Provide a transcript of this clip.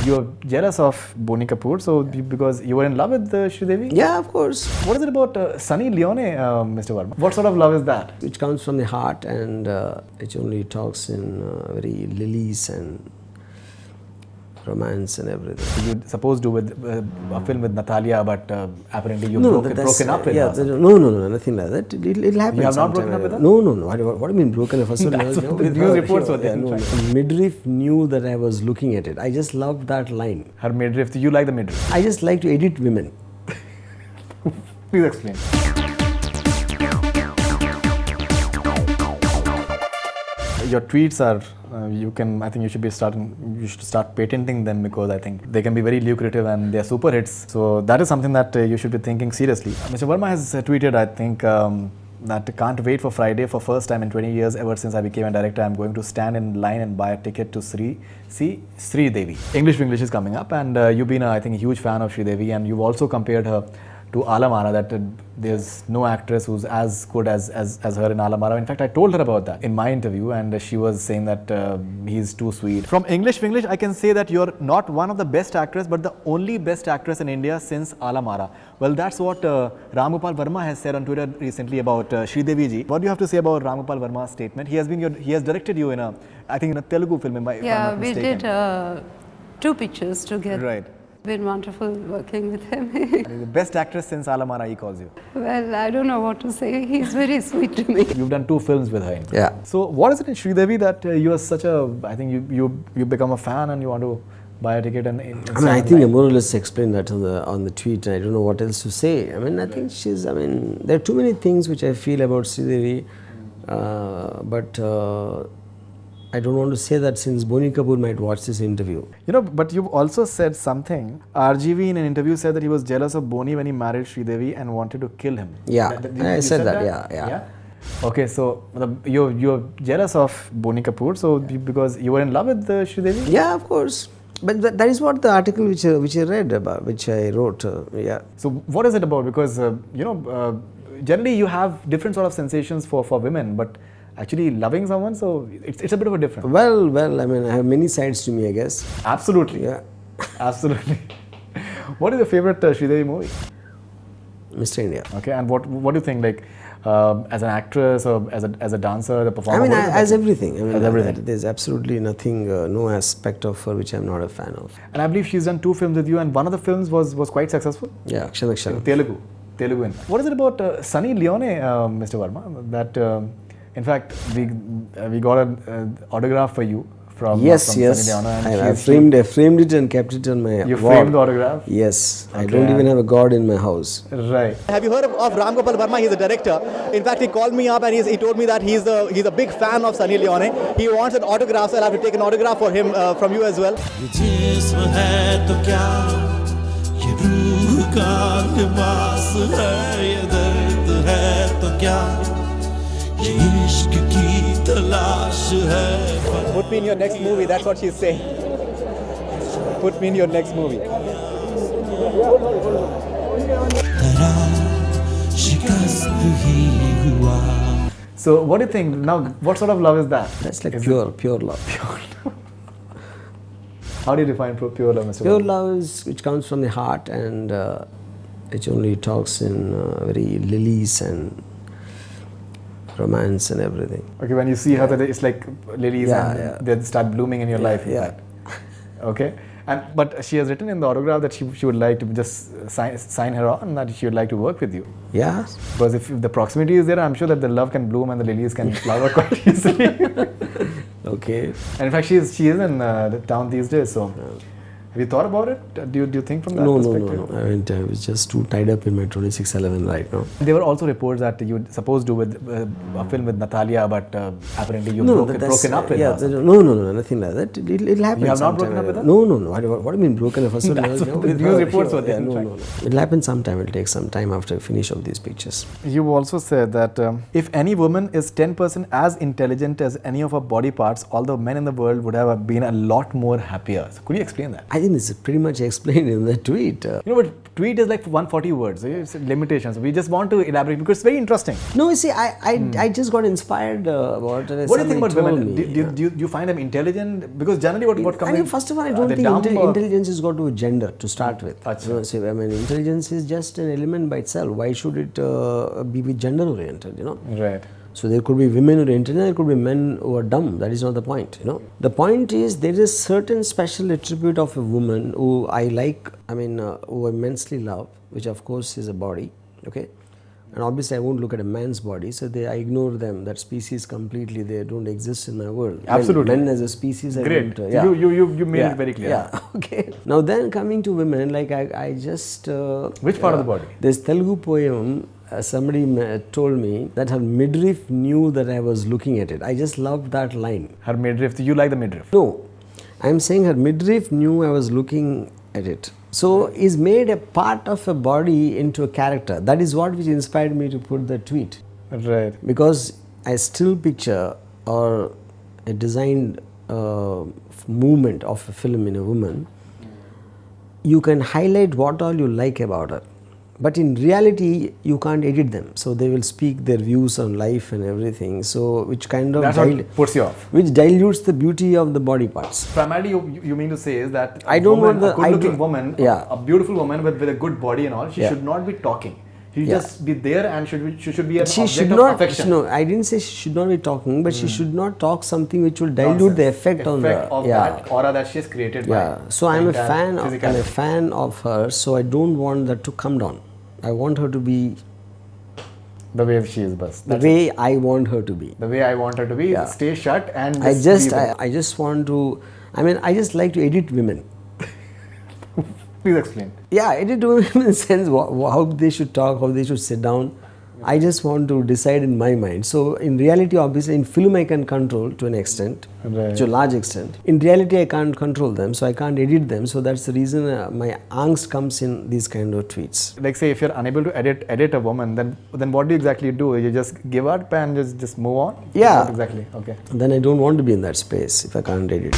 You're jealous of Boney Kapoor, so because you were in love with Sridevi? Yeah, of course. What is it about Sunny Leone, Mr. Verma? What sort of love is that? Which comes from the heart and which only talks in very lilies and romance and everything. You supposed to with a film with Natalia, but apparently you broken up with yeah, her. no, nothing like that. It'll happen. You have not sometime. broken up with her? No. What do you mean broken up? First of all, That's no, what the with news her, reports were yeah, then. no. Midriff knew that I was looking at it. I just loved that line. Her midriff. You like the midriff? I just like to edit women. Please explain. Your tweets are, I think you should start patenting them because I think they can be very lucrative and they are super hits. So that is something that you should be thinking seriously. Mr. Verma has tweeted, I think, that can't wait for Friday for first time in 20 years ever since I became a director. I'm going to stand in line and buy a ticket to see Sridevi. English is coming up, and you've been, I think, a huge fan of Sridevi, and you've also compared her to Alamara, that there's no actress who's as good as her in Alamara. In fact, I told her about that in my interview, and she was saying that he's too sweet. From English, I can say that you're not one of the best actresses, but the only best actress in India since Alamara. Well, that's what Ramgopal Verma has said on Twitter recently about Sridevi ji. What do you have to say about Ramgopal Verma's statement? He has directed you in I think in a Telugu film, if I'm not we mistaken. did 2 pictures together. Right. Been wonderful working with him. The best actress since Alamara, he calls you. Well, I don't know what to say. He's very sweet to me. You've done 2 films with her. Yeah. So what is it in Sridevi that you are such a, I think you become a fan and you want to buy a ticket and I think I more or less explained that on the tweet. I don't know what else to say. I think there are too many things which I feel about Sridevi, but I don't want to say that since Boney Kapoor might watch this interview. But you've also said something. RGV in an interview said that he was jealous of Boney when he married Sridevi and wanted to kill him. Yeah, I said that. Yeah. Okay, so you're jealous of Boney Kapoor, so because you were in love with Sridevi? Yeah, of course. But that is what the article which I read about, which I wrote. Yeah. So what is it about? Because generally you have different sort of sensations for women, but actually loving someone, so it's a bit of a different. Well, I have many sides to me, I guess. Absolutely. Yeah. Absolutely. What is your favorite Sridevi movie? Mr. India. Okay, and what do you think, like, as an actress or as a dancer, the performer? As everything. As everything. There's absolutely nothing, no aspect of her which I'm not a fan of. And I believe she's done 2 films with you, and one of the films was quite successful. Yeah, Kshanak. Telugu. In fact. What is it about Sunny Leone, Mr. Verma, that in fact we got an autograph for you from Sunny Leone. And I framed it and kept it on my You wall. framed the autograph? Yes. Okay. I don't even have a god in my house. Right. Have you heard of Ramgopal Verma? He's a director. In fact, he called me up and he told me that he's a big fan of Sunny Leone. He wants an autograph, so I'll have to take an autograph for him from you as well. Put me in your next movie, that's what she's saying. Put me in your next movie. So what do you think now? What sort of love is that? That's like Is pure love. How do you define pure love, Mr. Pure Verma? love is which comes from the heart and which only talks in very lilies and romance and everything. Okay, when you see her, that it's like lilies and they start blooming in your life. in Yeah. fact. Okay, but she has written in the autograph that she would like to just sign her on, that she would like to work with you. Yeah. Because if the proximity is there, I'm sure that the love can bloom and the lilies can flower quite easily. Okay. And in fact, she is in the town these days. So, have you thought about it? Do you think from that perspective? No. I was just too tied up in my 2611 right now. There were also reports that you were supposed to do with a film with Natalia, but apparently you broken up with her. No, nothing like that. It'll happen. You have not sometime. broken up with her? No. What do you mean broken up? First of all, That's no, what the with news her. reports were there, No. It'll happen sometime. It'll take some time after I finish off these pictures. You also said that if any woman is 10% as intelligent as any of her body parts, all the men in the world would have been a lot more happier. So could you explain that? I think this is pretty much explained in the tweet. But tweet is like 140 words. It's limitations. We just want to elaborate because it's very interesting. No, you see, I just got inspired What do you think about women? Do you find them intelligent? Because generally what comes I mean, first of all, I don't think intelligence has got to do with gender to start with. I mean, intelligence is just an element by itself. Why should it be with gender oriented, Right. So there could be women who are intelligent, there could be men who are dumb. That is not the point, The point is there is a certain special attribute of a woman who I like, who I immensely love, which of course is a body, okay? And obviously I won't look at a man's body, so I ignore them, that species completely, they don't exist in my world. Absolutely. Men as a species, Great. You made it very clear. Yeah, okay. Now then coming to women, like I just... Which part of the body? This Telugu poem, somebody told me that her midriff knew that I was looking at it. I just loved that line. Her midriff. You like the midriff? No, I'm saying her midriff knew I was looking at it. So is made a part of a body into a character. That is what which inspired me to put the tweet. Right. Because I still picture or a designed movement of a film in a woman, you can highlight what all you like about her. But in reality, you can't edit them. So they will speak their views on life and everything. So which kind of... That's what puts you off. Which dilutes the beauty of the body parts. Primarily, you mean to say is that I don't want a good-looking woman, yeah. a beautiful woman with a good body and all, she Yeah. should not be talking. She Yeah. just be there and she should be an She object should of not, affection. no, I didn't say she should not be talking, but she should not talk something which will dilute the effect on the... of that aura that she has created Yeah, by so I'm a entire fan of, physicality. I'm a fan of her, so I don't want that to come down. I want her to be the way she is, bus. the way I want her to be. The way I want her to be, Yeah. stay shut and I just be there. I just want to, I just like to edit women. Please explain. Yeah, edit women in the sense how they should talk, how they should sit down. I just want to decide in my mind. So in reality, obviously, in film I can control to an extent, Right. to a large extent. In reality, I can't control them, so I can't edit them. So that's the reason my angst comes in these kind of tweets. Like say if you're unable to edit a woman, then what do you exactly do? You just give up and just move on? Yeah. What exactly? Okay. Then I don't want to be in that space if I can't edit.